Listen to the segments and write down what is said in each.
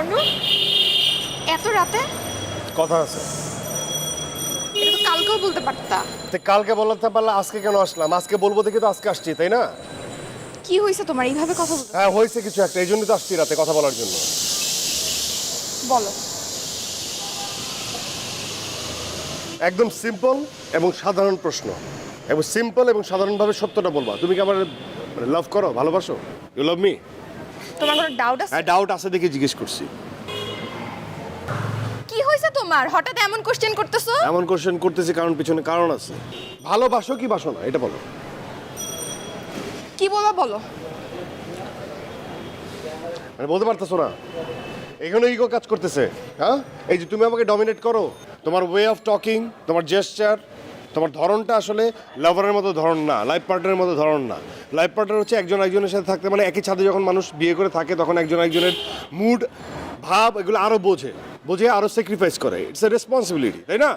অনু এত রাতে কথা আছে। এটা তো কালকেও বলতে পারতা। তো কালকে বলতে পারলে আজকে কেন আসলাম? আজকে বলবো দেখে তো আজকে আসছি, তাই না? কি হয়েছে তোমার এইভাবে কথা বলতে? হ্যাঁ, হয়েছে কিছু একটা, এই জন্যই তো আসছি রাতে কথা বলার জন্য। বলো। একদম সিম্পল এবং সাধারণ প্রশ্ন, এবং সিম্পল এবং সাধারণভাবে সত্যটা বলবা। তুমি কি আমার লাভ করো, ভালোবাসো? You love me? তোমার কোনো ডাউট আছে? হ্যাঁ, ডাউট আছে দেখে জিজ্ঞেস করছি। কি হয়েছে তোমার? হঠাৎ এমন কোশ্চেন করতেছো? এমন কোশ্চেন করতেছি কারণ পিছনে কারণ আছে। ভালোবাসো কি বাসো না এটা বলো। কি বলবা বলো। মানে বলতে পারতেছো না? এখানে ইগো কাজ করতেছে। হ্যাঁ, এই যে তুমি আমাকে ডমিনেট করো, তোমার ওয়ে অফ টকিং, তোমার জেস্চার, তোমার ধরনটা আসলে লাভারের মতো ধরন না, লাইফ পার্টনারের মতো ধরন না। লাইফ পার্টনার হচ্ছে একজন একজনের সাথে থাকতে, মানে একই ছাদে যখন মানুষ বিয়ে করে থাকে তখন একজন একজনের মুড, ভাব এগুলো আরও বোঝে আরও স্যাক্রিফাইস করে। ইটস এ রেসপন্সিবিলিটি, তাই না?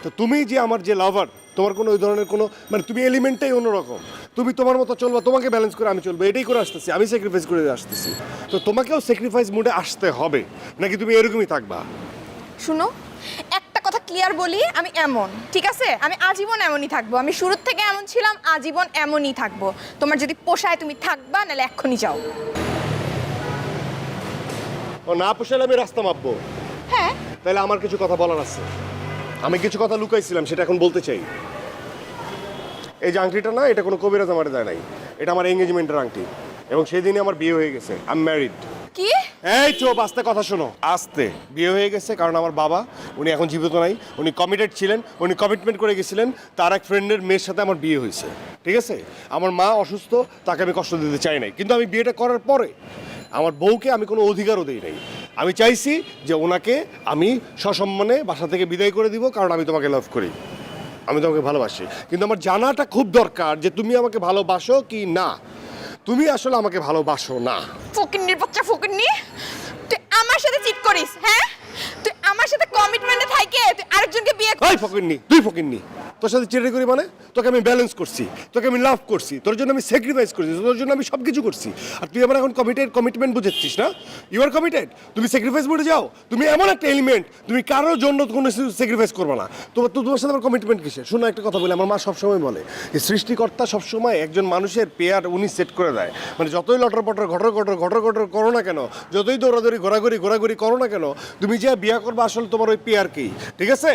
তো তুমি যে আমার যে লাভার, তোমার কোনো ওই ধরনের কোনো, মানে তুমি এলিমেন্টটাই অন্যরকম। তুমি তোমার মতো চলবা, তোমাকে ব্যালেন্স করে আমি চলবো, এটাই করে আসতেছি, আমি স্যাক্রিফাইস করে আসতেছি। তো তোমাকেও স্যাক্রিফাইস মুডে আসতে হবে, নাকি তুমি এরকমই থাকবা? শুনো, একটা কথা ক্লিয়ার বলি, আমি এমন, ঠিক আছে? আমি আজীবন এমনই থাকবো। আমি শুরুর থেকে এমন ছিলাম, আজীবন এমনই থাকবো। তোমার যদি পোষায় তুমি থাকবা, নাহলে এক্ষুনি যাও। ও না পোষালে আমি রাস্তা মাপবো? হ্যাঁ। তাহলে আমার কিছু কথা বলার আছে। আমি কিছু কথা লুকাইছিলাম, সেটা এখন বলতে চাই। এই যে আংটিটা না, এটা কোনো কবিরাজ আমার দেয় নাই, এটা আমার এঙ্গেজমেন্টের আংটি, এবং সেই দিনই আমার বিয়ে হয়ে গেছে। I am married. কি? এই চোপ, আস্তে কথা শোনো। আস্তে। বিয়ে হয়ে গেছে কারণ আমার বাবা, উনি এখন জীবিত নাই, উনি কমিটেড ছিলেন, উনি কমিটমেন্ট করে গেছিলেন, তার এক ফ্রেন্ডের মেয়ের সাথে আমার বিয়ে হয়েছে, ঠিক আছে? আমার মা অসুস্থ, তাকে আমি কষ্ট দিতে চাই নাই, কিন্তু আমি বিয়েটা করার পরে আমার বউকে আমি কোনো অধিকারও দিই নাই। আমি চাইছি যে ওনাকে আমি সসম্মানে বাসা থেকে বিদায় করে দিব, কারণ আমি তোমাকে লাভ করি, আমি তোমাকে ভালোবাসি। কিন্তু আমার জানাটা খুব দরকার যে তুমি আমাকে ভালোবাসো কি না। তুমি আসলে আমাকে ভালোবাসো না। ফকিন্নির বাচ্চা, ফকিন্নি! তুই আমার সাথে চিট করিস, হ্যাঁ? তুই আমার সাথে কমিটমেন্টে থাইকে তুই আরেকজনকে বিয়ে ওই ফকিন্নি, তুই ফকিন্নি, তোর সাথে চিড়ে করি মানে? তোকে আমি ব্যালেন্স করছি, তোকে আমি লাভ করছি, তোর জন্য আমি স্যাক্রিফাইস করছি, তোর জন্য আমি সব কিছু করছি। আর তুই আমার এখন কমিটমেন্ট বুঝাচ্ছিস না? ইউ আর কমিটেড, তুমি স্যাক্রিফাইস মোডে যাও। তুমি এমন একটা এলিমেন্ট, তুমি কারোর জন্য কোনো স্যাক্রিফাইস করবে না। তোমার সাথে আমার কমিটমেন্ট কিসের? শোনো, একটা কথা বলে, আমার মা সবসময় বলে যে সৃষ্টিকর্তা সবসময় একজন মানুষের পেয়ার উনি সেট করে দেয়। মানে যতই লটর পটর ঘটর করো না কেন, যতই দৌড়াদৌড়ি ঘোরাঘুরি করো না কেন, তুমি যে বিয়ে করবে আসলে তোমার ওই পেয়ারকেই, ঠিক আছে?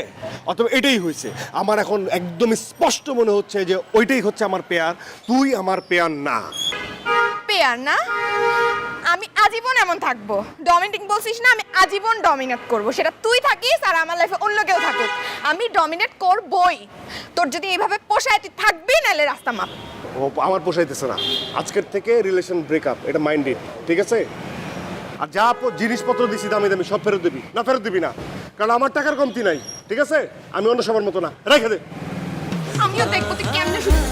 অথবা এটাই হয়েছে। আমার এখন একদম স্পষ্ট মনে হচ্ছে যে ওইটাই হচ্ছে আমার পেয়ার, তুই আমার পেয়ার না। পেয়ার না? আমি আজীবন এমন থাকবো। ডমিনেটিং বলছিস না, আমি আজীবন ডমিনেট করব। সেটা তুই থাকিস আর আমার লাইফে অন্য কেউ থাকুক, আমি ডমিনেট করবই। তোর যদি এইভাবে পোষায় তুই থাকবি, নাহলে রাস্তা মাপ। ও আমার পোষাইতেছে না, আজকের থেকে রিলেশন ব্রেকআপ, এটা মাইন্ডেড, ঠিক আছে? আর যা জিনিসপত্র দিছি দামি দামি সব ফেরত দিবি না? ফেরত দিবি না, কারণ আমার টাকার কমতি নাই, ঠিক আছে? আমি অন্য সবার মতো না, রেখে দে। আমিও দেখবো তুই কেমনে শুনবি।